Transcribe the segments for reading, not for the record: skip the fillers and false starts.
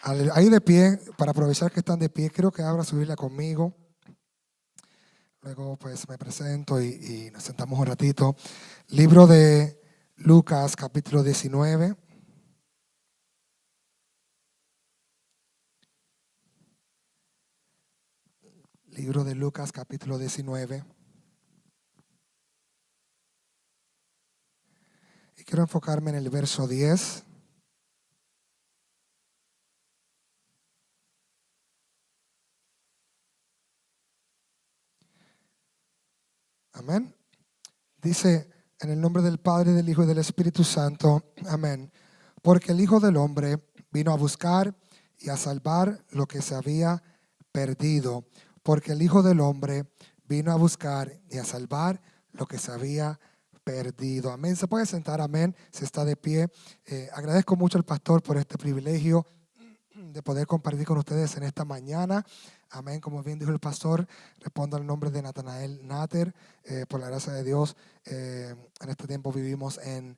Ahí de pie, para aprovechar que están de pie, quiero que abra su Biblia conmigo. Luego pues me presento y nos sentamos un ratito. Libro de Lucas, capítulo 19. Libro de Lucas, capítulo 19. Y quiero enfocarme en el verso 10. Amén. Dice, en el nombre del Padre, del Hijo y del Espíritu Santo. Amén. Porque el Hijo del Hombre vino a buscar y a salvar lo que se había perdido. Porque el Hijo del Hombre vino a buscar y a salvar lo que se había perdido. Amén. Se puede sentar, amén. Se está de pie. Agradezco mucho al pastor por este privilegio de poder compartir con ustedes en esta mañana. Amén. Como bien dijo el pastor, respondo al nombre de Natanael Natter. Por la gracia de Dios, en este tiempo vivimos en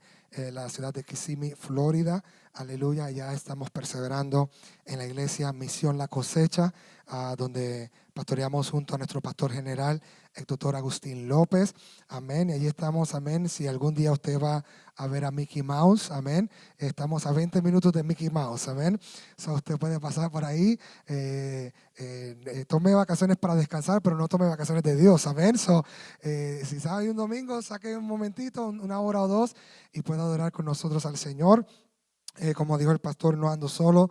la ciudad de Kissimmee, Florida. Aleluya. Ya estamos perseverando en la iglesia Misión La Cosecha, donde pastoreamos junto a nuestro pastor general, el doctor Agustín López. Amén. Y allí estamos, amén. Si algún día usted va a ver a Mickey Mouse, amén. Estamos a 20 minutos de Mickey Mouse, amén. So, usted puede pasar por ahí. Tome vacaciones para descansar, pero no tome vacaciones de Dios, amén. So, si sabe un domingo, saque un momentito, una hora o dos, y pueda adorar con nosotros al Señor. Como dijo el pastor, no ando solo,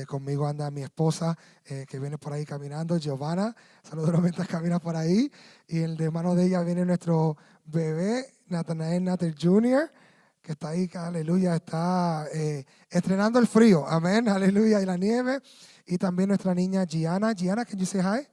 conmigo anda mi esposa que viene por ahí caminando, Giovanna, saludos mientras camina por ahí, y el de mano de ella viene nuestro bebé, Nathanael Natter Jr., que está ahí, que, aleluya, está estrenando el frío, amén, aleluya, y la nieve, y también nuestra niña Gianna, can you say hi?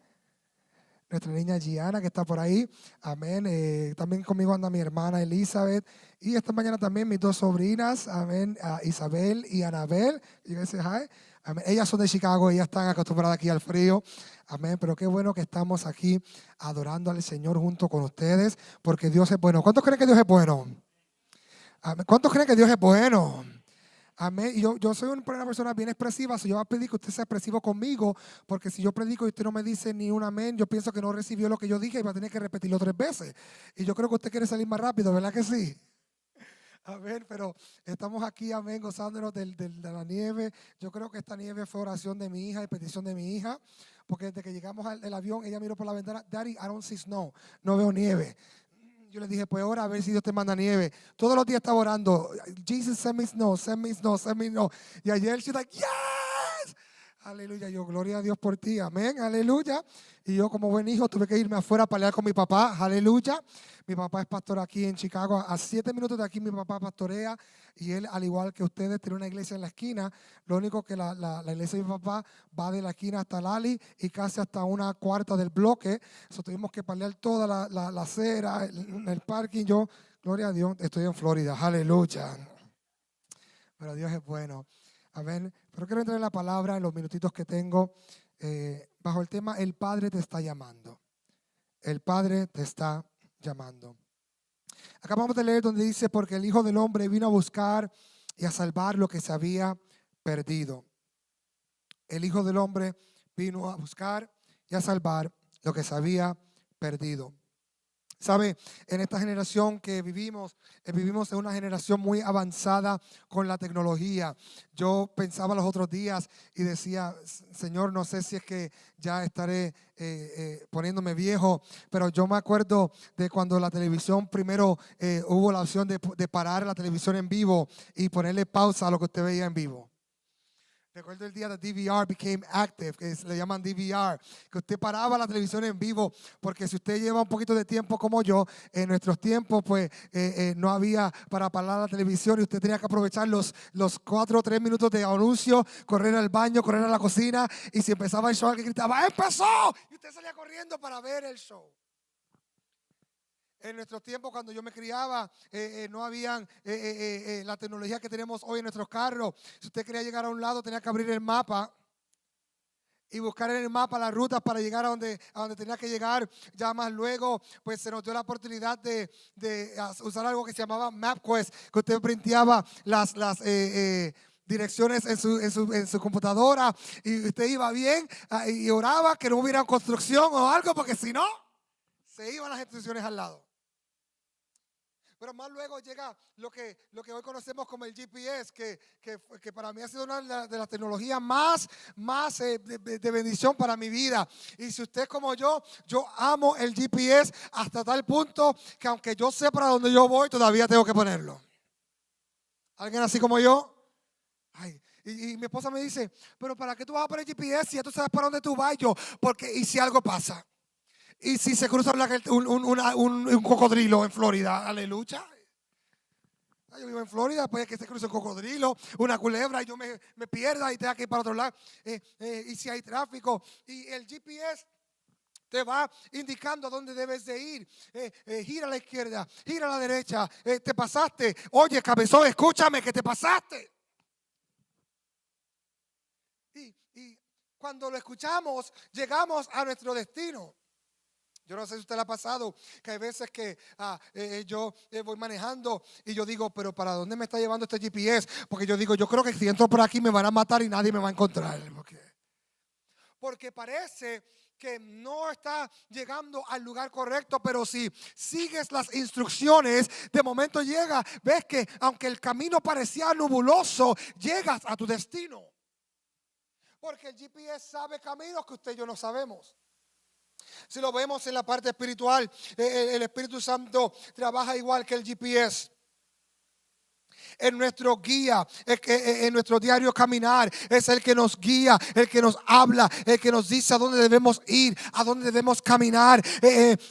Nuestra niña Gianna que está por ahí, amén. También conmigo anda mi hermana Elizabeth, y esta mañana también mis dos sobrinas, amén, Isabel y Anabel. You guys say hi. Amén. Ellas son de Chicago, ellas están acostumbradas aquí al frío, amén, pero qué bueno que estamos aquí adorando al Señor junto con ustedes, porque Dios es bueno. ¿Cuántos creen que Dios es bueno? Amén. ¿Cuántos creen que Dios es bueno? Amén. Y yo soy una persona bien expresiva, so yo voy a pedir que usted sea expresivo conmigo, porque si yo predico y usted no me dice ni un amén, yo pienso que no recibió lo que yo dije y va a tener que repetirlo 3 veces. Y yo creo que usted quiere salir más rápido, ¿verdad que sí? Amén, pero estamos aquí, amén, gozándonos de la nieve. Yo creo que esta nieve fue oración de mi hija y petición de mi hija, porque desde que llegamos al avión, ella miró por la ventana, Daddy, I don't see snow, no veo nieve. Yo le dije, pues ora a ver si Dios te manda nieve. Todos los días estaba orando, Jesus, send me snow, send me snow, send me snow. Y ayer she's like, yes. Aleluya, yo, gloria a Dios por ti, amén, aleluya. Y yo como buen hijo tuve que irme afuera a pelear con mi papá, aleluya. Mi papá es pastor aquí en Chicago, a 7 minutos de aquí mi papá pastorea, y él, al igual que ustedes, tiene una iglesia en la esquina. Lo único que la iglesia de mi papá va de la esquina hasta el ali y casi hasta una cuarta del bloque. So, tuvimos que pelear toda la acera, el parking. Yo, gloria a Dios, estoy en Florida, aleluya. Pero Dios es bueno. Amén. Pero quiero entrar en la palabra en los minutitos que tengo, bajo el tema El Padre te está llamando. El Padre te está llamando. Acabamos de leer donde dice, porque el Hijo del Hombre vino a buscar y a salvar lo que se había perdido. El Hijo del Hombre vino a buscar y a salvar lo que se había perdido. ¿Sabe? En esta generación que vivimos en una generación muy avanzada con la tecnología. Yo pensaba los otros días y decía, Señor, no sé si es que ya estaré poniéndome viejo, pero yo me acuerdo de cuando la televisión primero hubo la opción de parar la televisión en vivo y ponerle pausa a lo que usted veía en vivo. Recuerdo el día de DVR became active, que le llaman DVR, que usted paraba la televisión en vivo, porque si usted lleva un poquito de tiempo como yo, en nuestros tiempos pues no había para parar la televisión y usted tenía que aprovechar los 4 o 3 minutos de anuncio, correr al baño, correr a la cocina, y si empezaba el show alguien gritaba ¡empezó! Y usted salía corriendo para ver el show. En nuestros tiempos, cuando yo me criaba, no habían la tecnología que tenemos hoy en nuestros carros. Si usted quería llegar a un lado, tenía que abrir el mapa y buscar en el mapa las rutas para llegar a donde tenía que llegar. Ya más luego, pues se nos dio la oportunidad de usar algo que se llamaba MapQuest, que usted printeaba direcciones en su computadora y usted iba bien y oraba que no hubiera construcción o algo, porque si no, se iban las instrucciones al lado. Pero más luego llega lo que hoy conocemos como el GPS, que para mí ha sido una de las tecnologías más de bendición para mi vida. Y si usted es como yo amo el GPS hasta tal punto que aunque yo sé para dónde yo voy, todavía tengo que ponerlo. ¿Alguien así como yo? Ay, y mi esposa me dice, pero ¿para qué tú vas a poner GPS si ya tú sabes para dónde tú vas? Yo, porque ¿y si algo pasa? ¿Y si se cruza un cocodrilo en Florida? Aleluya. Yo vivo en Florida, puede que se cruce un cocodrilo, una culebra y yo me pierda y tenga que ir para otro lado. Y si hay tráfico, y el GPS te va indicando a dónde debes de ir. Gira a la izquierda, gira a la derecha. Te pasaste. Oye, cabezón, escúchame que te pasaste. Y cuando lo escuchamos, llegamos a nuestro destino. Yo no sé si a usted le ha pasado que hay veces que yo voy manejando y yo digo, pero ¿para dónde me está llevando este GPS? Porque yo digo, yo creo que si entro por aquí me van a matar y nadie me va a encontrar. Porque parece que no está llegando al lugar correcto, pero si sigues las instrucciones, de momento llega, ves que aunque el camino parecía nubuloso, llegas a tu destino. Porque el GPS sabe caminos que usted y yo no sabemos. Si lo vemos en la parte espiritual, el Espíritu Santo trabaja igual que el GPS. En nuestro guía, en nuestro diario caminar, es el que nos guía, el que nos habla, el que nos dice a dónde debemos ir, a dónde debemos caminar.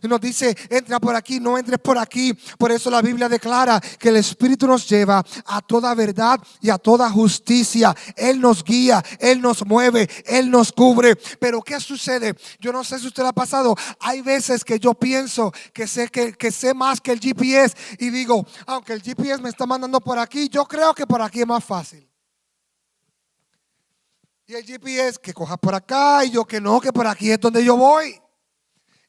Nos dice, entra por aquí, no entres por aquí. Por eso la Biblia declara que el Espíritu nos lleva a toda verdad y a toda justicia. Él nos guía, Él nos mueve, Él nos cubre. Pero ¿qué sucede? Yo no sé si usted lo ha pasado. Hay veces que yo pienso que sé más que el GPS y digo, aunque el GPS me está mandando por aquí, yo creo que por aquí es más fácil. Y el GPS que coja por acá y yo que no, que por aquí es donde yo voy.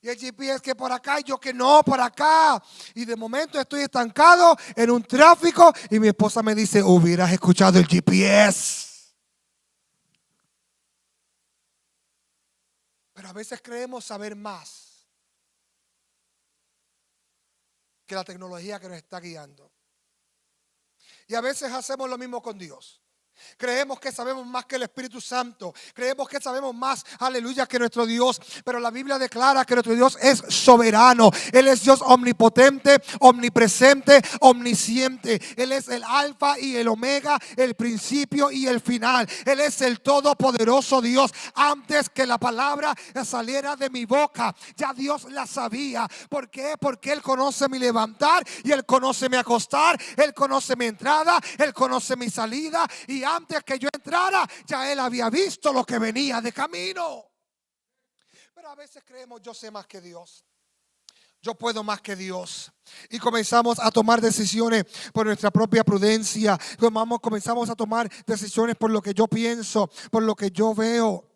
Y el GPS que por acá y yo que no, por acá. Y de momento estoy estancado en un tráfico y mi esposa me dice, hubieras escuchado el GPS. Pero a veces creemos saber más que la tecnología que nos está guiando. Y a veces hacemos lo mismo con Dios. Creemos que sabemos más que el Espíritu Santo. Creemos que sabemos más, aleluya, que nuestro Dios. Pero la Biblia declara que nuestro Dios es soberano. Él es Dios omnipotente, omnipresente, omnisciente. Él es el alfa y el omega, el principio y el final. Él es el todopoderoso Dios. Antes que la palabra saliera de mi boca, ya Dios la sabía. ¿Por qué? Porque Él conoce mi levantar y Él conoce mi acostar. Él conoce mi entrada, Él conoce mi salida. Y antes que yo entrara, ya Él había visto lo que venía de camino. Pero a veces creemos, yo sé más que Dios, yo puedo más que Dios. Y comenzamos a tomar decisiones por nuestra propia prudencia. Comenzamos a tomar decisiones por lo que yo pienso, por lo que yo veo.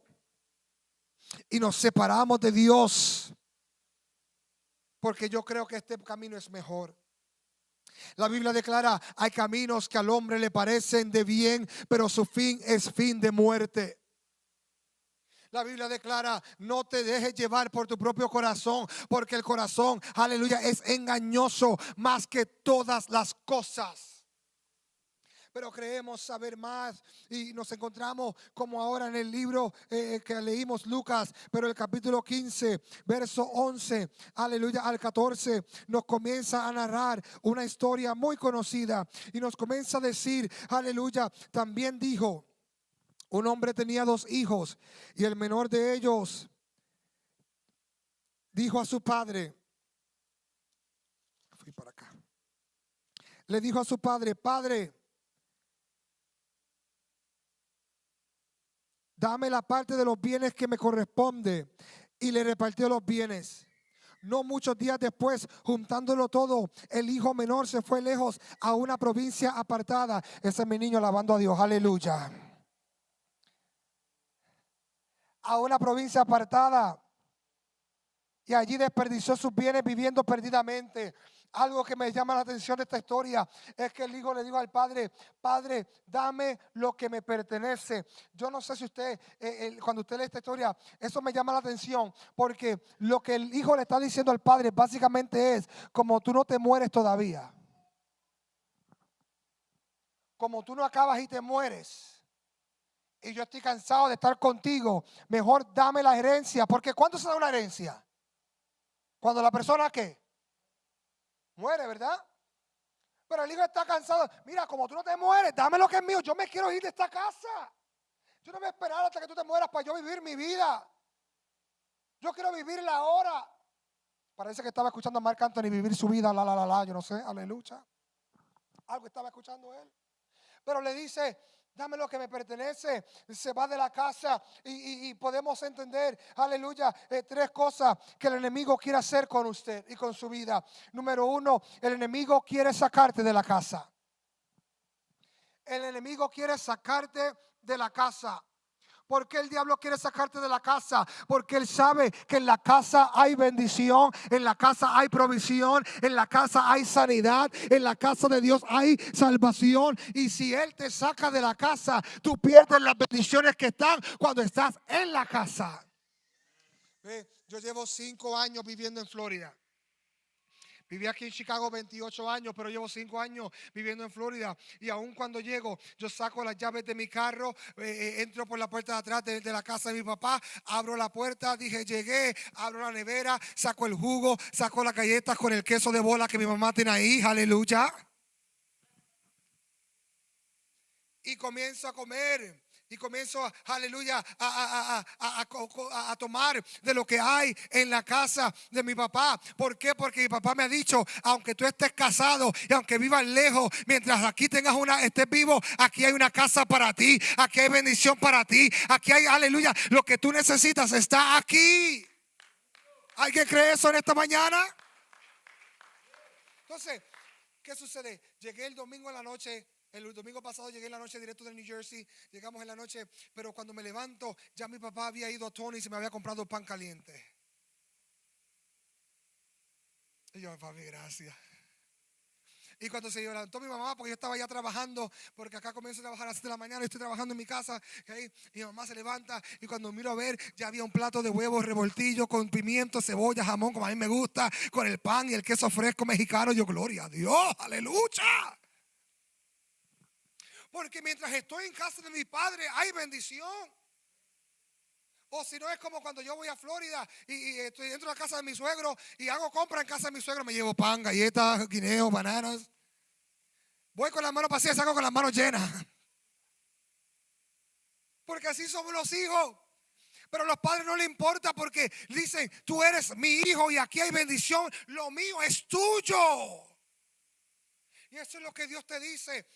Y nos separamos de Dios, porque yo creo que este camino es mejor. La Biblia declara, hay caminos que al hombre le parecen de bien, pero su fin es fin de muerte. La Biblia declara, no te dejes llevar por tu propio corazón, porque el corazón, aleluya, es engañoso más que todas las cosas. Pero creemos saber más y nos encontramos como ahora en el libro que leímos, Lucas, pero el capítulo 15, verso 11, aleluya, al 14, nos comienza a narrar una historia muy conocida y nos comienza a decir, aleluya, también dijo, un hombre tenía 2 hijos y el menor de ellos dijo a su padre, fui para acá, le dijo a su padre, padre, dame la parte de los bienes que me corresponde. Y le repartió los bienes. No muchos días después, juntándolo todo, el hijo menor se fue lejos a una provincia apartada. Ese es mi niño alabando a Dios, aleluya. A una provincia apartada. Y allí desperdició sus bienes viviendo perdidamente. algo que me llama la atención de esta historia es que el hijo le dijo al padre: Padre, dame lo que me pertenece. Yo no sé si usted, cuando usted lee esta historia, eso me llama la atención, porque lo que el hijo le está diciendo al padre básicamente es: como tú no te mueres todavía, como tú no acabas y te mueres, y yo estoy cansado de estar contigo, mejor dame la herencia. Porque ¿cuándo se da una herencia? Cuando la persona, ¿qué? Muere, ¿verdad? Pero el hijo está cansado. Mira, como tú no te mueres, dame lo que es mío. Yo me quiero ir de esta casa. Yo no voy a esperar hasta que tú te mueras para yo vivir mi vida. Yo quiero vivirla ahora. Parece que estaba escuchando a Marc Anthony vivir su vida, yo no sé, aleluya. Algo estaba escuchando él. Pero le dice: dame lo que me pertenece. Se va de la casa y podemos entender, aleluya, tres cosas que el enemigo quiere hacer con usted y con su vida. Número uno, el enemigo quiere sacarte de la casa. El enemigo quiere sacarte de la casa. ¿Por qué el diablo quiere sacarte de la casa? Porque él sabe que en la casa hay bendición, en la casa hay provisión, en la casa hay sanidad, en la casa de Dios hay salvación. Y si él te saca de la casa, tú pierdes las bendiciones que están cuando estás en la casa. Yo llevo 5 años viviendo en Florida. Viví aquí en Chicago 28 años, pero llevo 5 años viviendo en Florida. Y aún cuando llego, yo saco las llaves de mi carro, entro por la puerta de atrás de la casa de mi papá, abro la puerta, dije llegué, abro la nevera, saco el jugo, saco las galletas con el queso de bola que mi mamá tiene ahí, aleluya. Y comienzo a comer. Y comienzo, aleluya, a tomar de lo que hay en la casa de mi papá. ¿Por qué? Porque mi papá me ha dicho: aunque tú estés casado y aunque vivas lejos, mientras aquí estés vivo, aquí hay una casa para ti. Aquí hay bendición para ti. Aquí hay, aleluya, lo que tú necesitas está aquí. ¿Hay que creer eso en esta mañana? Entonces, ¿qué sucede? Llegué el domingo en la noche. El domingo pasado llegué en la noche directo de New Jersey. Llegamos en la noche, pero cuando me levanto, ya mi papá había ido a Tony y se me había comprado pan caliente. Y yo: papi, gracias. Y cuando se levantó mi mamá, porque yo estaba ya trabajando, porque acá comienzo a trabajar a las 7 de la mañana, y estoy trabajando en mi casa, ¿okay? Y mi mamá se levanta, y cuando miro a ver, ya había un plato de huevos revoltillo con pimiento, cebolla, jamón, como a mí me gusta, con el pan y el queso fresco mexicano. Yo: gloria a Dios, aleluya. Porque mientras estoy en casa de mi padre hay bendición. O si no, es como cuando yo voy a Florida y estoy dentro de la casa de mi suegro y hago compra en casa de mi suegro. Me llevo pan, galletas, guineos, bananas. Voy con las manos vacías y salgo con las manos llenas. Porque así somos los hijos. Pero a los padres no les importa, porque dicen: tú eres mi hijo y aquí hay bendición. Lo mío es tuyo. Y eso es lo que Dios te dice.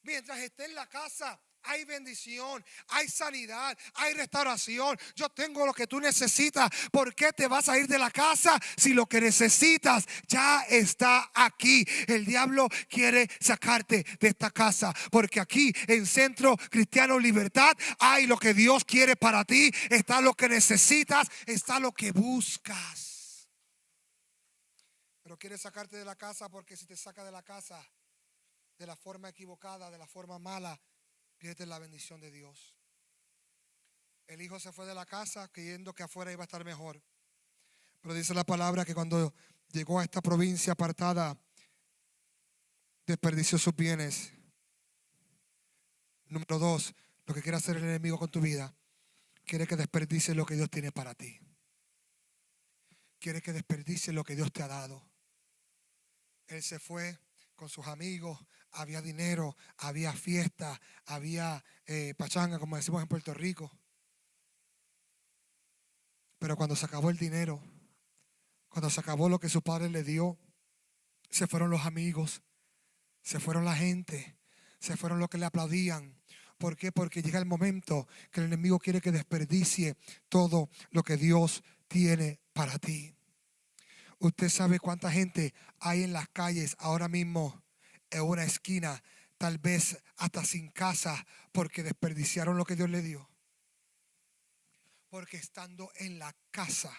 Mientras esté en la casa, hay bendición, hay sanidad, hay restauración. Yo tengo lo que tú necesitas. ¿Por qué te vas a ir de la casa si lo que necesitas ya está aquí? El diablo quiere sacarte de esta casa, porque aquí en Centro Cristiano Libertad hay lo que Dios quiere para ti. Está lo que necesitas, está lo que buscas. Pero quiere sacarte de la casa, porque si te saca de la casa de la forma equivocada, de la forma mala, pierdes la bendición de Dios. El hijo se fue de la casa creyendo que afuera iba a estar mejor. Pero dice la palabra que cuando llegó a esta provincia apartada, desperdició sus bienes. Número 2, lo que quiere hacer el enemigo con tu vida: quiere que desperdicies lo que Dios tiene para ti. Quiere que desperdicies lo que Dios te ha dado. Él se fue con sus amigos, había dinero, había fiesta, había pachanga, como decimos en Puerto Rico. Pero cuando se acabó el dinero, cuando se acabó lo que su padre le dio, se fueron los amigos, se fueron la gente, se fueron los que le aplaudían. ¿Por qué? Porque llega el momento que el enemigo quiere que desperdicie todo lo que Dios tiene para ti. Usted sabe cuánta gente hay en las calles ahora mismo, en una esquina, tal vez hasta sin casa, porque desperdiciaron lo que Dios le dio. Porque estando en la casa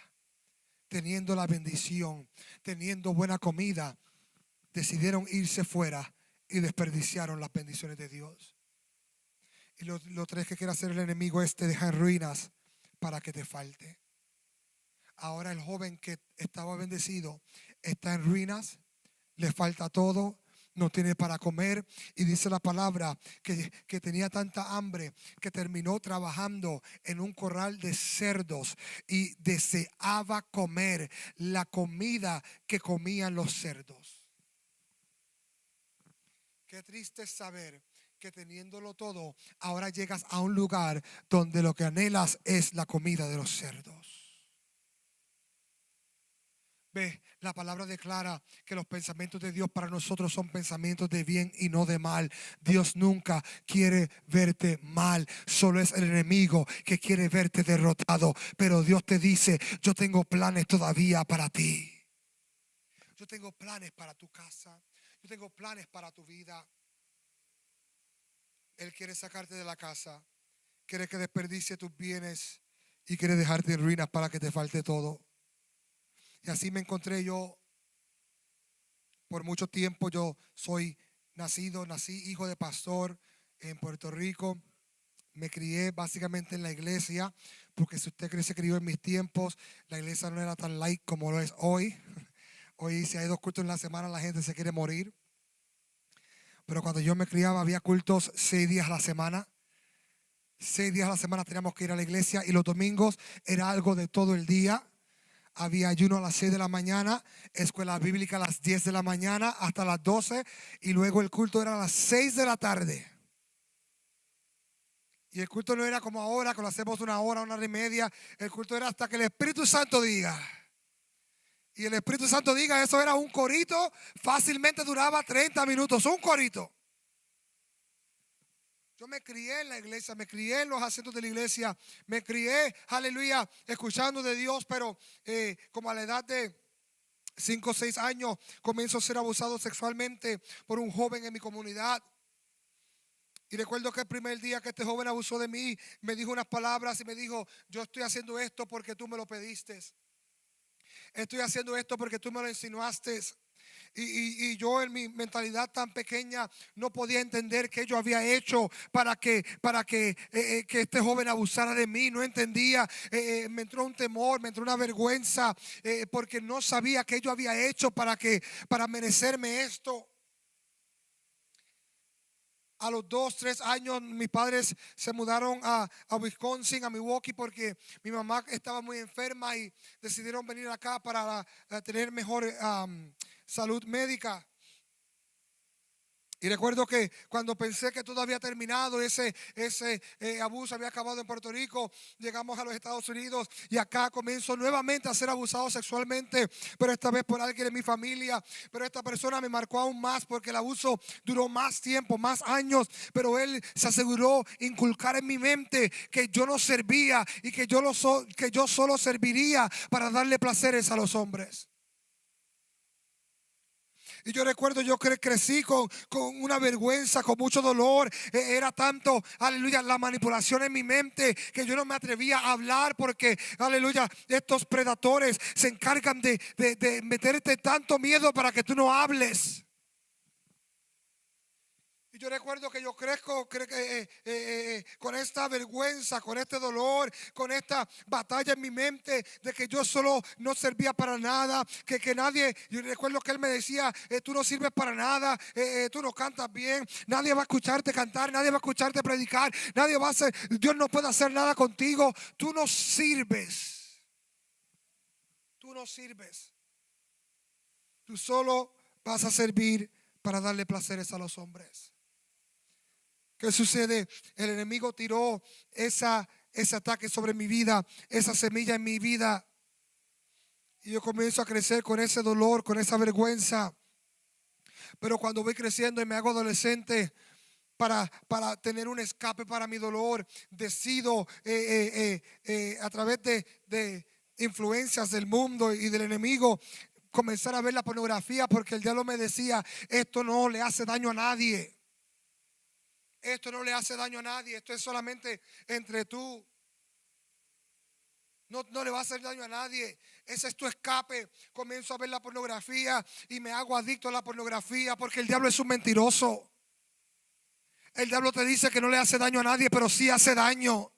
teniendo la bendición, teniendo buena comida, decidieron irse fuera y desperdiciaron las bendiciones de Dios. Y lo tres que quiere hacer el enemigo es te deja en ruinas para que te falte. Ahora el joven que estaba bendecido está en ruinas, le falta todo, no tiene para comer, y dice la palabra que tenía tanta hambre que terminó trabajando en un corral de cerdos y deseaba comer la comida que comían los cerdos. Qué triste es saber que teniéndolo todo, ahora llegas a un lugar donde lo que anhelas es la comida de los cerdos. Ve, la palabra declara que los pensamientos de Dios para nosotros son pensamientos de bien y no de mal. Dios nunca quiere verte mal, solo es el enemigo que quiere verte derrotado. Pero Dios te dice, yo tengo planes todavía para ti. Yo tengo planes para tu casa, yo tengo planes para tu vida. Él quiere sacarte de la casa, quiere que desperdicie tus bienes y quiere dejarte en ruinas para que te falte todo. Y así me encontré yo por mucho tiempo. Yo nací hijo de pastor en Puerto Rico. Me crié básicamente en la iglesia, porque si usted se crió en mis tiempos, la iglesia no era tan light como lo es hoy. Hoy si hay 2 cultos en la semana, la gente se quiere morir. Pero cuando yo me criaba había cultos 6 días a la semana. 6 días a la semana teníamos que ir a la iglesia, y los domingos era algo de todo el día. Había ayuno a las 6 de la mañana, escuela bíblica a las 10 de la mañana hasta las 12, y luego el culto era a las 6 de la tarde. Y el culto no era como ahora, que lo hacemos 1 hora, 1 hora y media. El culto era hasta que el Espíritu Santo diga. Y el Espíritu Santo diga, eso era un corito, fácilmente duraba 30 minutos, un corito. Yo me crié en la iglesia, me crié en los asientos de la iglesia, me crié, aleluya, escuchando de Dios, pero como a la edad de 5 o 6 años comienzo a ser abusado sexualmente por un joven en mi comunidad. Y recuerdo que el primer día que este joven abusó de mí, me dijo unas palabras y me dijo, yo estoy haciendo esto porque tú me lo pediste. Estoy haciendo esto porque tú me lo insinuaste. Y yo en mi mentalidad tan pequeña no podía entender qué yo había hecho para que este joven abusara de mí. No entendía, me entró un temor, me entró una vergüenza, porque no sabía qué yo había hecho para merecerme esto. A los 2, 3 años mis padres se mudaron a Wisconsin, a Milwaukee, porque mi mamá estaba muy enferma y decidieron venir acá para tener mejor salud médica. Y recuerdo que cuando pensé que todo había terminado, ese abuso había acabado en Puerto Rico, llegamos a los Estados Unidos y acá comienzo nuevamente a ser abusado sexualmente, pero esta vez por alguien de mi familia. Pero esta persona me marcó aún más, porque el abuso duró más tiempo, más años, pero él se aseguró inculcar en mi mente que yo no servía y que yo solo serviría para darle placeres a los hombres. Y yo recuerdo, yo crecí con una vergüenza, con mucho dolor. Era tanto, aleluya, la manipulación en mi mente, que yo no me atrevía a hablar, porque, aleluya, estos predadores se encargan de meterte tanto miedo para que tú no hables. Y yo recuerdo que yo crezco con esta vergüenza, con este dolor, con esta batalla en mi mente de que yo solo no servía para nada, que nadie. Yo recuerdo que él me decía, tú no sirves para nada, tú no cantas bien, nadie va a escucharte cantar, nadie va a escucharte predicar, nadie va a hacer, Dios no puede hacer nada contigo, tú no sirves, tú no sirves, tú solo vas a servir para darle placeres a los hombres. ¿Qué sucede? El enemigo tiró ese ataque sobre mi vida, esa semilla en mi vida. Y yo comienzo a crecer con ese dolor, con esa vergüenza. Pero cuando voy creciendo y me hago adolescente, para tener un escape para mi dolor, decido a través de influencias del mundo y del enemigo comenzar a ver la pornografía, porque el diablo me decía, esto no le hace daño a nadie. Esto no le hace daño a nadie. Esto es solamente entre tú. No le va a hacer daño a nadie. Ese es tu escape. Comienzo a ver la pornografía y me hago adicto a la pornografía porque el diablo es un mentiroso. El diablo te dice que no le hace daño a nadie, pero sí hace daño.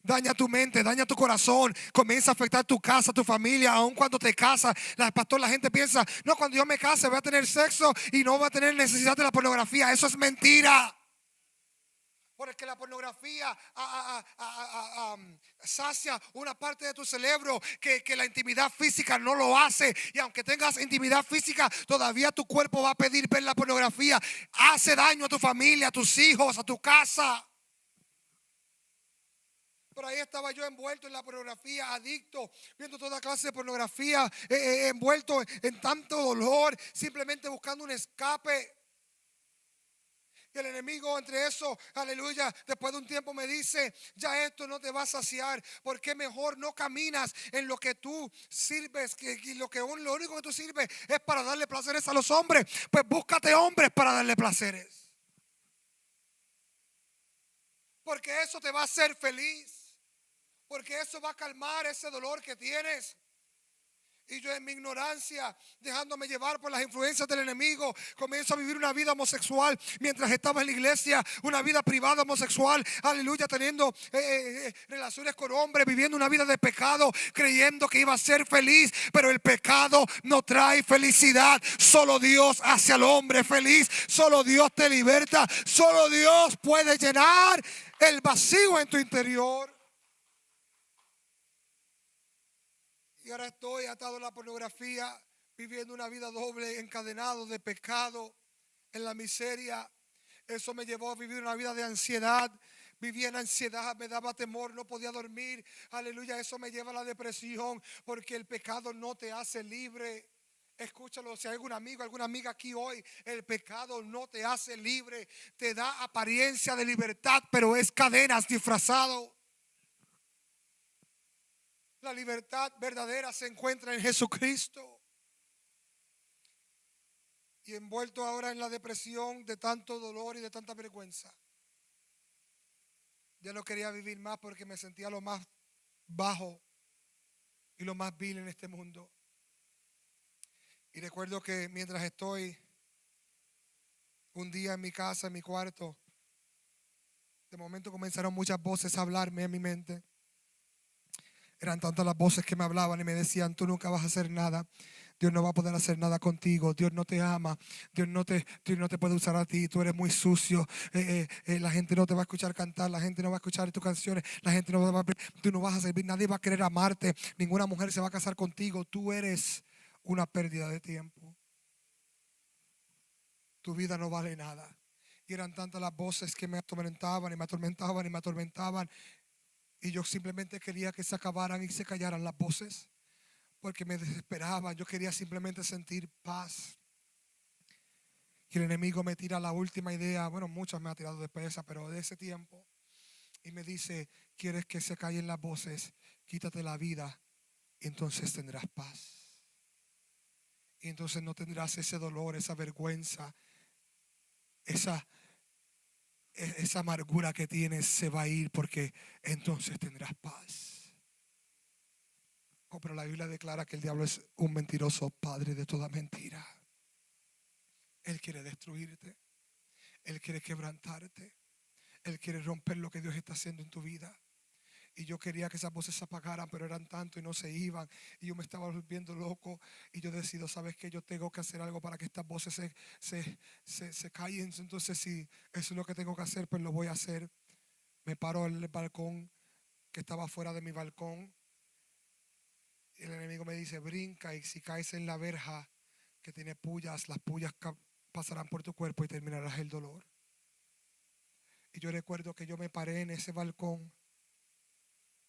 Daña tu mente, daña tu corazón, comienza a afectar tu casa, tu familia. Aun cuando te casas, la gente piensa, no, cuando yo me case voy a tener sexo y no voy a tener necesidad de la pornografía. Eso es mentira. Porque la pornografía sacia una parte de tu cerebro que la intimidad física no lo hace. Y aunque tengas intimidad física, todavía tu cuerpo va a pedir ver la pornografía. Hace daño a tu familia, a tus hijos, a tu casa. Por ahí estaba yo envuelto en la pornografía, adicto, viendo toda clase de pornografía, envuelto en tanto dolor, simplemente buscando un escape. Y el enemigo entre eso, aleluya, después de un tiempo me dice, ya esto no te va a saciar, porque mejor no caminas en lo que tú sirves, lo único que tú sirves es para darle placeres a los hombres. Pues búscate hombres para darle placeres, porque eso te va a hacer feliz, porque eso va a calmar ese dolor que tienes. Y yo en mi ignorancia, dejándome llevar por las influencias del enemigo, comienzo a vivir una vida homosexual mientras estaba en la iglesia, una vida privada homosexual, aleluya, teniendo relaciones con hombres, viviendo una vida de pecado, creyendo que iba a ser feliz. Pero el pecado no trae felicidad. Solo Dios hace al hombre feliz. Solo Dios te liberta. Solo Dios puede llenar el vacío en tu interior. Y ahora estoy atado a la pornografía, viviendo una vida doble, encadenado de pecado, en la miseria. Eso me llevó a vivir una vida de ansiedad. Vivía en ansiedad, me daba temor, no podía dormir. Aleluya, eso me lleva a la depresión, porque el pecado no te hace libre. Escúchalo, si hay algún amigo, alguna amiga aquí hoy, el pecado no te hace libre. Te da apariencia de libertad, pero es cadenas disfrazado. La libertad verdadera se encuentra en Jesucristo. Y envuelto ahora en la depresión de tanto dolor y de tanta vergüenza, ya no quería vivir más porque me sentía lo más bajo y lo más vil en este mundo. Y recuerdo que mientras estoy un día en mi casa, en mi cuarto, de momento comenzaron muchas voces a hablarme en mi mente. Eran tantas las voces que me hablaban y me decían, tú nunca vas a hacer nada. Dios no va a poder hacer nada contigo. Dios no te ama. Dios no te puede usar a ti. Tú eres muy sucio. La gente no te va a escuchar cantar. La gente no va a escuchar tus canciones. La gente no va a, tú no vas a servir. Nadie va a querer amarte. Ninguna mujer se va a casar contigo. Tú eres una pérdida de tiempo. Tu vida no vale nada. Y eran tantas las voces que me atormentaban y me atormentaban y me atormentaban. Y yo simplemente quería que se acabaran y se callaran las voces, porque me desesperaban. Yo quería simplemente sentir paz. Y el enemigo me tira la última idea. Bueno, muchas me ha tirado de pesa, pero de ese tiempo. Y me dice, ¿quieres que se callen las voces? Quítate la vida y entonces tendrás paz. Y entonces no tendrás ese dolor, esa vergüenza, esa amargura que tienes se va a ir, porque entonces tendrás paz. Oh, pero la Biblia declara que el diablo es un mentiroso padre de toda mentira. Él quiere destruirte. Él quiere quebrantarte. Él quiere romper lo que Dios está haciendo en tu vida. Y yo quería que esas voces se apagaran, pero eran tanto y no se iban. Y yo me estaba volviendo loco. Y yo decido, ¿sabes qué? Yo tengo que hacer algo para que estas voces se callen. Entonces, si eso es lo que tengo que hacer, pues lo voy a hacer. Me paro en el balcón que estaba fuera de mi balcón. Y el enemigo me dice, brinca, y si caes en la verja que tiene pullas, las pullas pasarán por tu cuerpo y terminarás el dolor. Y yo recuerdo que yo me paré en ese balcón,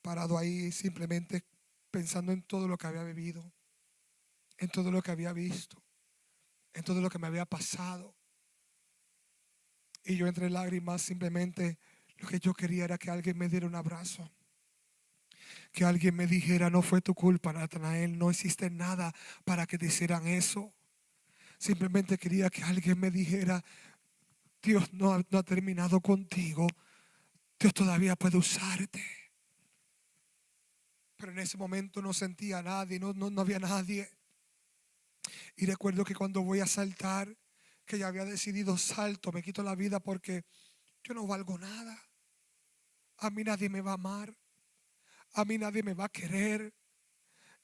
parado ahí simplemente pensando en todo lo que había vivido, en todo lo que había visto, en todo lo que me había pasado. Y yo entre lágrimas simplemente lo que yo quería era que alguien me diera un abrazo. Que alguien me dijera, no fue tu culpa, Natanael, no hiciste nada para que te hicieran eso. Simplemente quería que alguien me dijera, Dios no ha terminado contigo. Dios todavía puede usarte. Pero en ese momento no sentía a nadie, no había nadie. Y recuerdo que cuando voy a saltar, que ya había decidido salto, me quito la vida porque yo no valgo nada. A mí nadie me va a amar. A mí nadie me va a querer.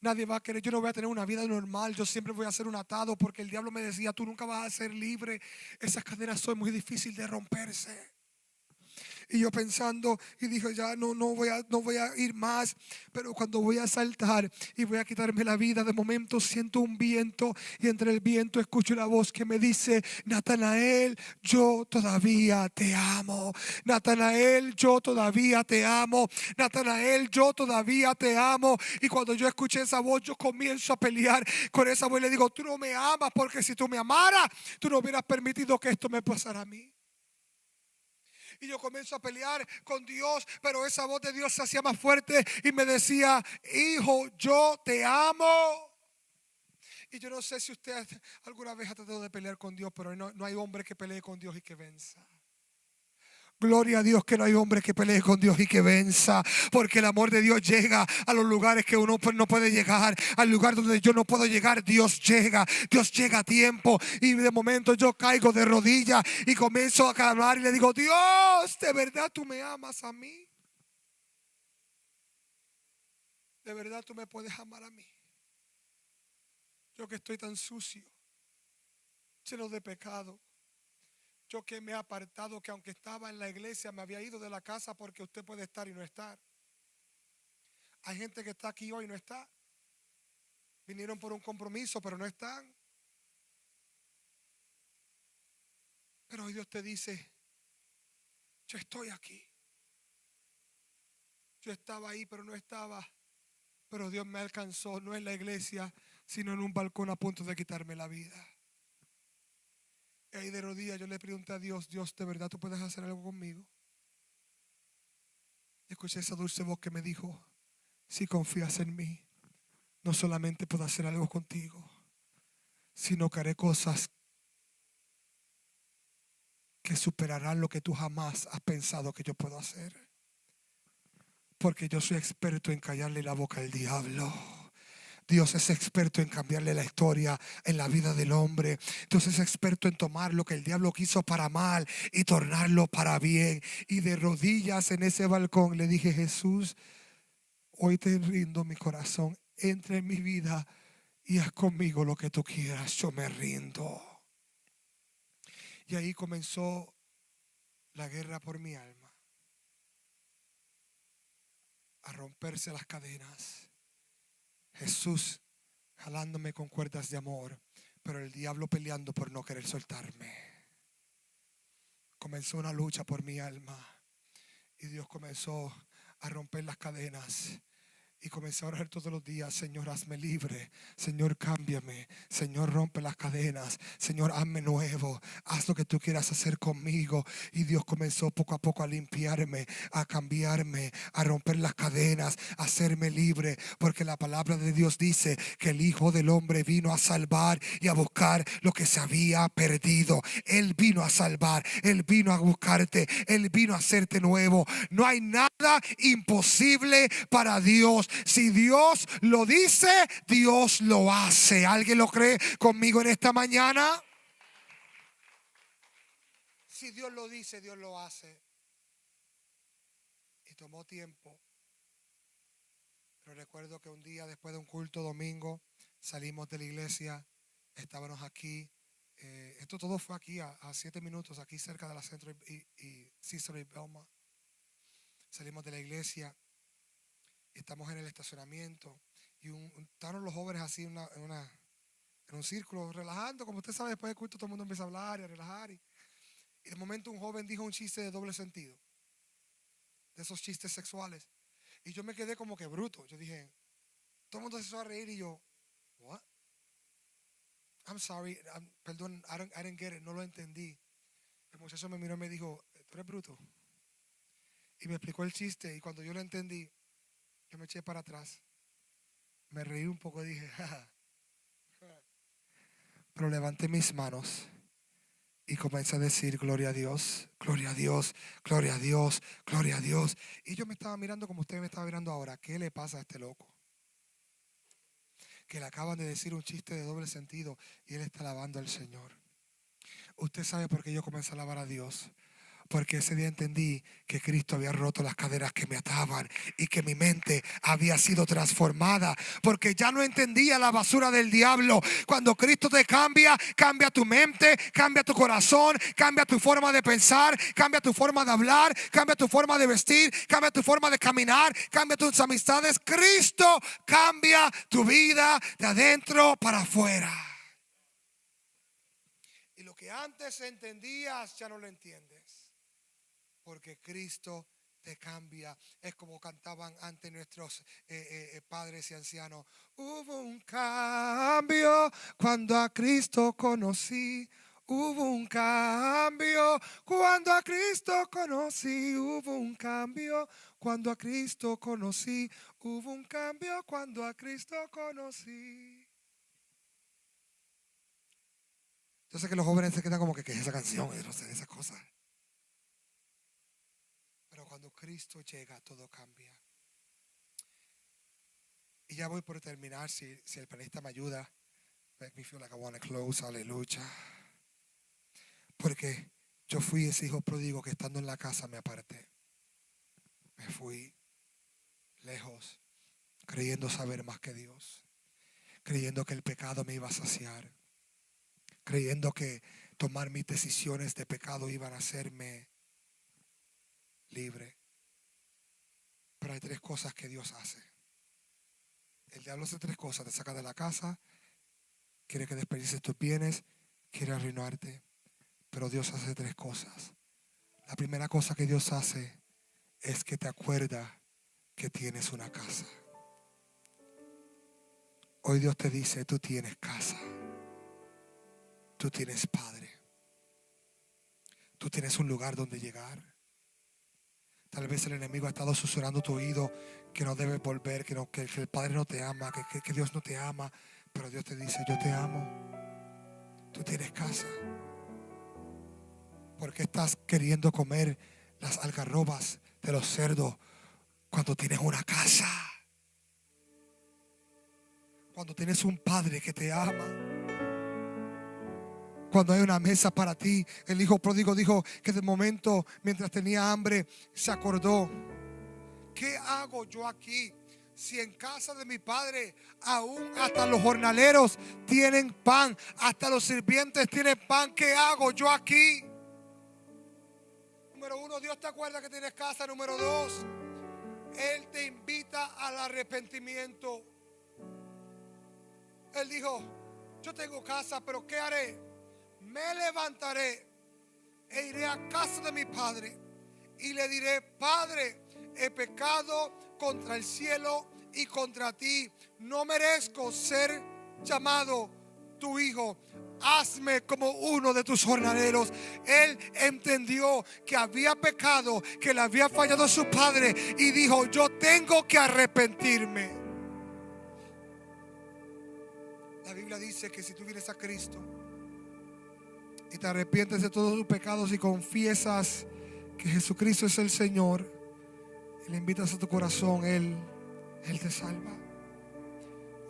Nadie va a querer, yo no voy a tener una vida normal. Yo siempre voy a ser un atado porque el diablo me decía, tú nunca vas a ser libre. Esas cadenas son muy difíciles de romperse. Y yo pensando y dije, ya no voy a ir más. Pero cuando voy a saltar y voy a quitarme la vida, de momento siento un viento y entre el viento escucho la voz que me dice, Natanael, yo todavía te amo. Natanael, yo todavía te amo. Natanael, yo todavía te amo. Y cuando yo escuché esa voz, yo comienzo a pelear con esa voz y le digo, tú no me amas, porque si tú me amaras, tú no hubieras permitido que esto me pasara a mí. Y yo comienzo a pelear con Dios, pero esa voz de Dios se hacía más fuerte y me decía, hijo, yo te amo. Y yo no sé si usted alguna vez ha tratado de pelear con Dios, pero no hay hombre que pelee con Dios y que venza. Gloria a Dios que no hay hombre que pelee con Dios y que venza, porque el amor de Dios llega a los lugares que uno no puede llegar. Al lugar donde yo no puedo llegar, Dios llega a tiempo. Y de momento yo caigo de rodillas y comienzo a clamar y le digo, Dios, ¿de verdad tú me amas a mí? ¿De verdad tú me puedes amar a mí? Yo que estoy tan sucio, lleno de pecado. Yo que me he apartado, que aunque estaba en la iglesia me había ido de la casa porque usted puede estar y no estar. Hay gente que está aquí hoy y no está. Vinieron por un compromiso, pero no están. Pero hoy Dios te dice, yo estoy aquí. Yo estaba ahí, pero no estaba. Pero Dios me alcanzó, no en la iglesia, sino en un balcón a punto de quitarme la vida. Y ahí de rodillas yo le pregunté a Dios, Dios, ¿de verdad tú puedes hacer algo conmigo? Y escuché esa dulce voz que me dijo, si confías en mí, no solamente puedo hacer algo contigo, sino que haré cosas que superarán lo que tú jamás has pensado que yo puedo hacer. Porque yo soy experto en callarle la boca al diablo. Dios es experto en cambiarle la historia en la vida del hombre. Dios es experto en tomar lo que el diablo quiso para mal y tornarlo para bien. Y de rodillas en ese balcón le dije, Jesús, hoy te rindo mi corazón. Entra en mi vida y haz conmigo lo que tú quieras. Yo me rindo. Y ahí comenzó la guerra por mi alma. A romperse las cadenas. Jesús jalándome con cuerdas de amor, pero el diablo peleando por no querer soltarme. Comenzó una lucha por mi alma y Dios comenzó a romper las cadenas. Y comencé a orar todos los días, Señor, hazme libre, Señor, cámbiame, Señor, rompe las cadenas, Señor, hazme nuevo, haz lo que tú quieras hacer conmigo. Y Dios comenzó poco a poco a limpiarme, a cambiarme, a romper las cadenas, a hacerme libre, porque la palabra de Dios dice que el Hijo del Hombre vino a salvar y a buscar lo que se había perdido. Él vino a salvar, Él vino a buscarte, Él vino a hacerte nuevo. No hay nada imposible para Dios. Si Dios lo dice, Dios lo hace. ¿Alguien lo cree conmigo en esta mañana? Si Dios lo dice, Dios lo hace. Y tomó tiempo. Pero recuerdo que un día después de un culto domingo, salimos de la iglesia, estábamos aquí. Esto todo fue aquí a 7 minutos, aquí cerca de la Centro y Cicero y Belma. Salimos de la iglesia. Estamos en el estacionamiento y estaban los jóvenes así en un círculo relajando. Como usted sabe, después del culto todo el mundo empieza a hablar y a relajar. Y de momento un joven dijo un chiste de doble sentido, de esos chistes sexuales. Y yo me quedé como que bruto. Yo dije, todo el mundo se empezó a reír y yo, what? I'm sorry, perdón, I didn't get it, no lo entendí. El muchacho me miró y me dijo, ¿tú eres bruto? Y me explicó el chiste y cuando yo lo entendí, yo me eché para atrás. Me reí un poco y dije, jaja. Pero levanté mis manos Y comencé a decir, gloria a Dios, gloria a Dios, gloria a Dios, gloria a Dios. Y yo me estaba mirando como usted me estaba mirando ahora. ¿Qué le pasa a este loco? Que le acaban de decir un chiste de doble sentido y él está alabando al Señor. Usted sabe por qué yo comencé a alabar a Dios. Porque ese día entendí que Cristo había roto las cadenas que me ataban y que mi mente había sido transformada. Porque ya no entendía la basura del diablo. Cuando Cristo te cambia, cambia tu mente, cambia tu corazón, cambia tu forma de pensar, cambia tu forma de hablar, cambia tu forma de vestir, cambia tu forma de caminar, cambia tus amistades. Cristo cambia tu vida de adentro para afuera. Y lo que antes entendías ya no lo entiendes. Porque Cristo te cambia. Es como cantaban antes nuestros padres y ancianos. Hubo un cambio cuando a Cristo conocí. Hubo un cambio cuando a Cristo conocí. Hubo un cambio cuando a Cristo conocí. Hubo un cambio cuando a Cristo conocí. Yo sé que los jóvenes se quedan como que es esa canción, no sé, esas cosas. Cuando Cristo llega, todo cambia. Y ya voy por terminar. Si el panista me ayuda. Make me feel like I want to close. Aleluya. Porque yo fui ese hijo pródigo que estando en la casa me aparté. Me fui lejos, creyendo saber más que Dios. Creyendo que el pecado me iba a saciar. Creyendo que tomar mis decisiones de pecado iban a hacerme libre. Pero hay tres cosas que Dios hace. El diablo hace tres cosas: te saca de la casa, quiere que desperdicies tus bienes, quiere arruinarte. Pero Dios hace tres cosas. La primera cosa que Dios hace es que te acuerda que tienes una casa. Hoy Dios te dice, tú tienes casa, tú tienes padre, tú tienes un lugar donde llegar. Tal vez el enemigo ha estado susurrando tu oído que no debes volver, que el Padre no te ama, que Dios no te ama. Pero Dios te dice, yo te amo. Tú tienes casa. ¿Por qué estás queriendo comer las algarrobas de los cerdos cuando tienes una casa? Cuando tienes un Padre que te ama. Cuando hay una mesa para ti. El hijo pródigo dijo que de momento, mientras tenía hambre, se acordó: ¿qué hago yo aquí? Si en casa de mi padre aún hasta los jornaleros tienen pan, hasta los sirvientes tienen pan, ¿qué hago yo aquí? Número uno, Dios te acuerda que tienes casa. Número dos, Él te invita al arrepentimiento. Él dijo, yo tengo casa, pero ¿qué haré? Me levantaré e iré a casa de mi padre y le diré, Padre, he pecado contra el cielo y contra ti. No merezco ser llamado tu hijo. Hazme como uno de tus jornaleros. Él entendió que había pecado, que le había fallado a su padre y dijo, yo tengo que arrepentirme. La Biblia dice que si tú vienes a Cristo y te arrepientes de todos tus pecados y confiesas que Jesucristo es el Señor y le invitas a tu corazón, Él te salva.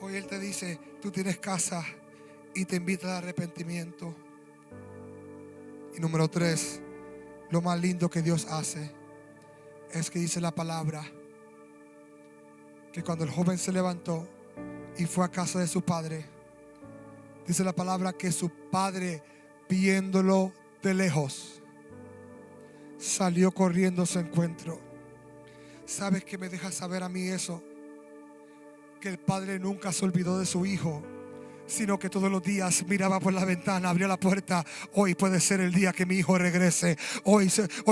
Hoy Él te dice, tú tienes casa, y te invita al arrepentimiento. Y número tres, lo más lindo que Dios hace es que dice la palabra que cuando el joven se levantó y fue a casa de su padre, dice la palabra que su padre, viéndolo de lejos, salió corriendo a su encuentro. ¿Sabes qué me deja saber a mí eso? Que el padre nunca se olvidó de su hijo, sino que todos los días miraba por la ventana, abría la puerta. Hoy puede ser el día que mi hijo regrese. Hoy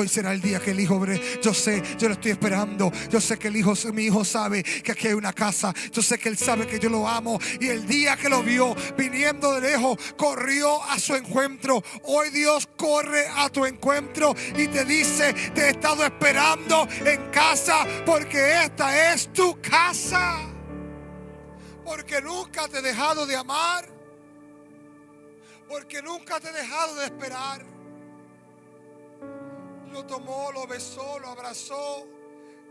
será el día que el hijo yo sé, yo lo estoy esperando. Yo sé que mi hijo sabe que aquí hay una casa. Yo sé que él sabe que yo lo amo. Y el día que lo vio viniendo de lejos, corrió a su encuentro. Hoy Dios corre a tu encuentro y te dice, te he estado esperando en casa, porque esta es tu casa. Porque nunca te he dejado de amar. Porque nunca te he dejado de esperar. lo tomó, lo besó, lo abrazó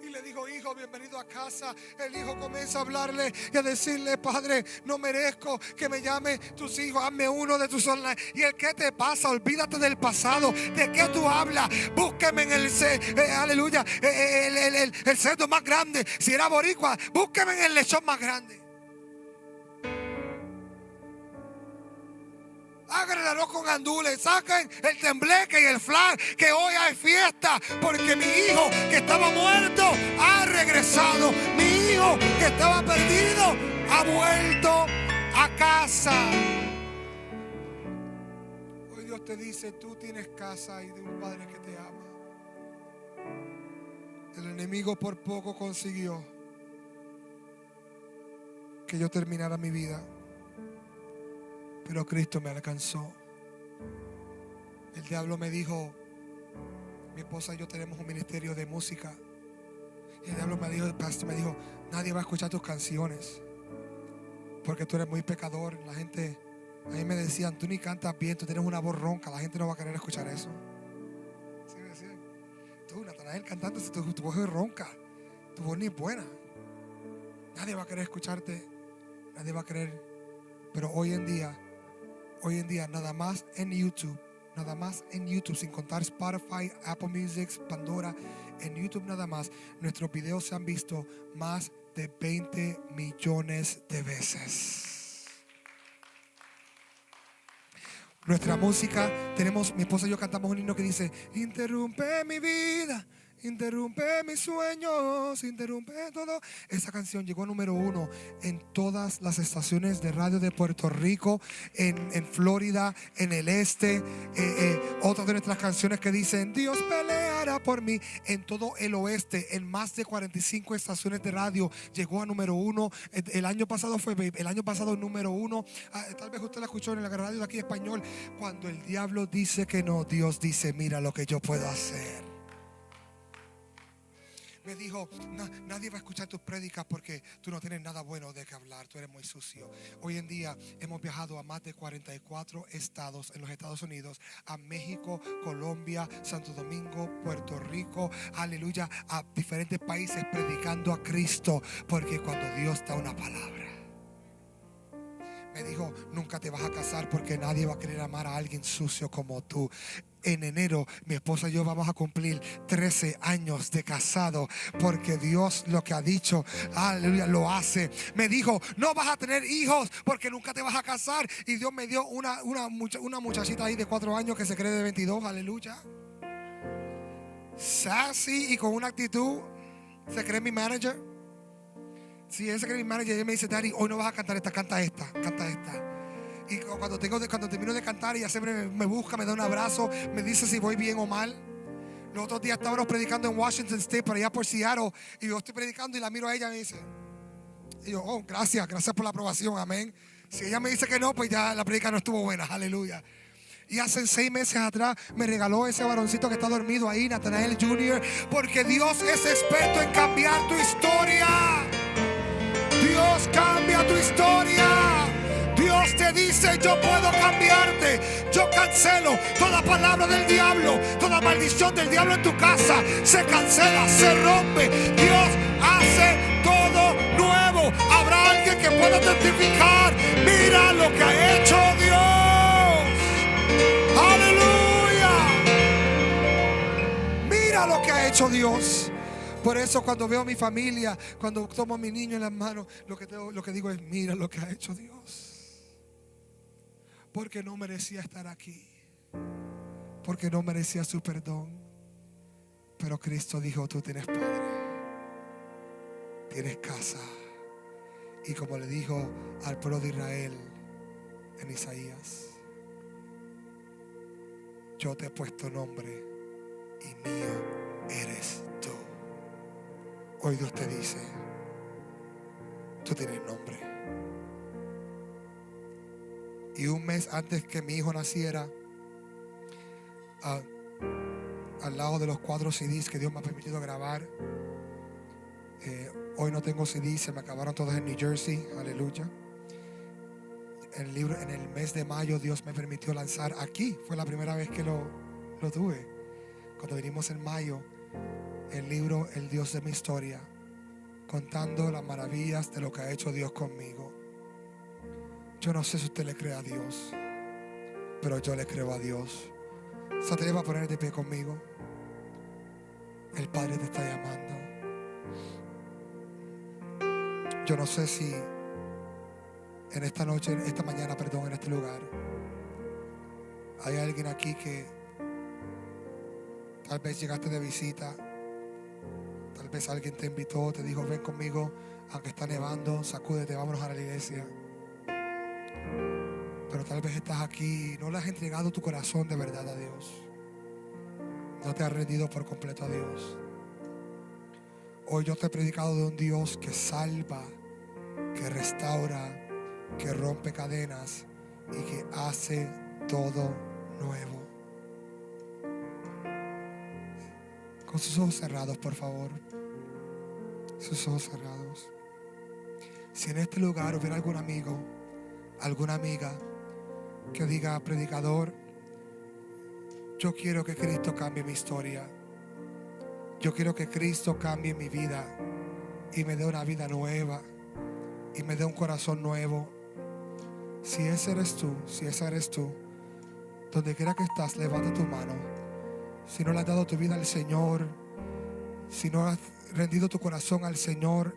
y le dijo: hijo, bienvenido a casa. El hijo comienza a hablarle y a decirle: padre, no merezco que me llame tus hijos, hazme uno de tus online. ¿Y el qué te pasa? Olvídate del pasado. ¿De qué tú hablas? Búsqueme en el aleluya, el cerdo más grande. Si era boricua, búsqueme en el lechón más grande. Hagan el arroz con gandules, saquen el tembleque y el flan, que hoy hay fiesta, porque mi hijo que estaba muerto ha regresado. Mi hijo que estaba perdido ha vuelto a casa. Hoy Dios te dice: tú tienes casa y de un padre que te ama. El enemigo por poco consiguió que yo terminara mi vida, pero Cristo me alcanzó. El diablo me dijo: mi esposa y yo tenemos un ministerio de música. Y el diablo me dijo, el pastor me dijo: nadie va a escuchar tus canciones porque tú eres muy pecador. La gente, a mí me decían: tú ni cantas bien, tú tienes una voz ronca, la gente no va a querer escuchar eso. ¿Sí me decían? Tú, Natanael, cantando, tu voz es ronca, tu voz ni es buena, nadie va a querer escucharte, nadie va a querer. Pero hoy en día, nada más en YouTube, sin contar Spotify, Apple Music, Pandora, en YouTube nada más, nuestros videos se han visto más de 20 millones de veces. Nuestra música, mi esposa y yo cantamos un himno que dice: interrumpe mi vida, interrumpe mis sueños, interrumpe todo. Esa canción llegó a número 1 en todas las estaciones de radio de Puerto Rico, en Florida, en el este. Otras de nuestras canciones que dicen: Dios peleará por mí, en todo el oeste, en más de 45 estaciones de radio llegó a número 1. El año pasado número 1. Tal vez usted la escuchó en la radio de aquí español. Cuando el diablo dice que no, Dios dice: mira lo que yo puedo hacer. Me dijo: nadie va a escuchar tus prédicas porque tú no tienes nada bueno de qué hablar, tú eres muy sucio. Hoy en día hemos viajado a más de 44 estados en los Estados Unidos, a México, Colombia, Santo Domingo, Puerto Rico, aleluya, a diferentes países predicando a Cristo, porque cuando Dios da una palabra. Me dijo: nunca te vas a casar porque nadie va a querer amar a alguien sucio como tú. En enero mi esposa y yo vamos a cumplir 13 años de casado, porque Dios lo que ha dicho, aleluya, lo hace. Me dijo: no vas a tener hijos porque nunca te vas a casar. Y Dios me dio una muchachita ahí de 4 años que se cree de 22, aleluya, sassy y con una actitud. Se cree mi manager. Si él se cree mi manager, él me dice: Daddy, hoy no vas a cantar esta, canta esta. Y cuando termino de cantar, ella siempre me busca, me da un abrazo, me dice si voy bien o mal. Los otros días estábamos predicando en Washington State, por allá por Seattle, y yo estoy predicando y la miro a ella y me dice, y yo: oh, gracias por la aprobación, amén. Si ella me dice que no, pues ya la predica no estuvo buena, aleluya. Y hace 6 meses atrás me regaló ese varoncito que está dormido ahí, Natanael Jr., porque Dios es experto en cambiar tu historia. Dios cambia tu historia. Dios te dice: yo puedo cambiarte. Yo cancelo toda palabra del diablo, toda maldición del diablo en tu casa. Se cancela, se rompe. Dios hace todo nuevo. Habrá alguien que pueda testificar: mira lo que ha hecho Dios. Aleluya. Mira lo que ha hecho Dios. Por eso cuando veo a mi familia, cuando tomo a mi niño en las manos, lo que digo es: mira lo que ha hecho Dios. Porque no merecía estar aquí, porque no merecía su perdón, pero Cristo dijo: tú tienes padre, tienes casa. Y como le dijo al pueblo de Israel en Isaías: yo te he puesto nombre y mío eres tú. Hoy Dios te dice: tú tienes nombre. Y un mes antes que mi hijo naciera, al lado de los 4 CDs que Dios me ha permitido grabar, hoy no tengo CDs, se me acabaron todos en New Jersey, aleluya. En el mes de mayo Dios me permitió lanzar aquí, fue la primera vez que lo tuve, cuando vinimos en mayo, el libro El Dios de mi historia, contando las maravillas de lo que ha hecho Dios conmigo. Yo no sé si usted le cree a Dios, pero yo le creo a Dios. ¿Se atreve a poner de pie conmigo? El Padre te está llamando. Yo no sé si en esta noche, esta mañana, perdón, en este lugar, hay alguien aquí que tal vez llegaste de visita, tal vez alguien te invitó, te dijo ven conmigo, aunque está nevando, sacúdete, vámonos a la iglesia. Pero tal vez estás aquí y no le has entregado tu corazón de verdad a Dios. No te has rendido por completo a Dios. Hoy yo te he predicado de un Dios que salva, que restaura, que rompe cadenas y que hace todo nuevo. Con sus ojos cerrados, por favor. Sus ojos cerrados. Si en este lugar hubiera algún amigo, alguna amiga que diga, predicador, yo quiero que Cristo cambie mi historia. Yo quiero que Cristo cambie mi vida y me dé una vida nueva y me dé un corazón nuevo. Si ese eres tú, si esa eres tú, donde quiera que estás, levanta tu mano. Si no le has dado tu vida al Señor, si no has rendido tu corazón al Señor,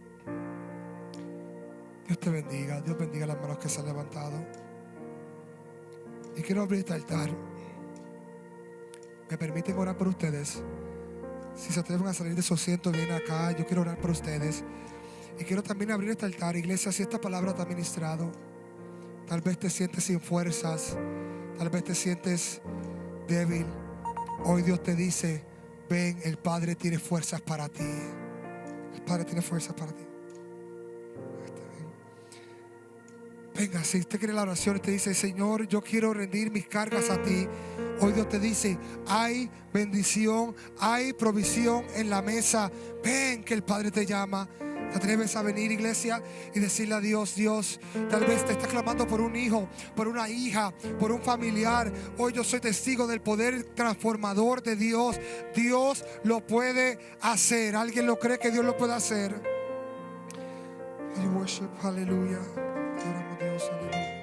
Dios te bendiga. Dios bendiga las manos que se han levantado. Y quiero abrir este altar. ¿Me permiten orar por ustedes? Si se atreven a salir de su asiento, vienen acá. Yo quiero orar por ustedes. Y quiero también abrir este altar. Iglesia, si esta palabra te ha ministrado, tal vez te sientes sin fuerzas, tal vez te sientes débil. Hoy Dios te dice, ven, el Padre tiene fuerzas para ti. El Padre tiene fuerzas para ti. Venga, si usted quiere la oración y te dice, Señor, yo quiero rendir mis cargas a ti. Hoy Dios te dice, hay bendición, hay provisión en la mesa. Ven, que el Padre te llama. ¿Te atreves a venir, iglesia, y decirle a Dios, Dios, tal vez te está clamando por un hijo, por una hija, por un familiar? Hoy yo soy testigo del poder transformador de Dios. Dios lo puede hacer. ¿Alguien lo cree que Dios lo puede hacer? I worship, aleluya. Adoramos a Dios, aleluya.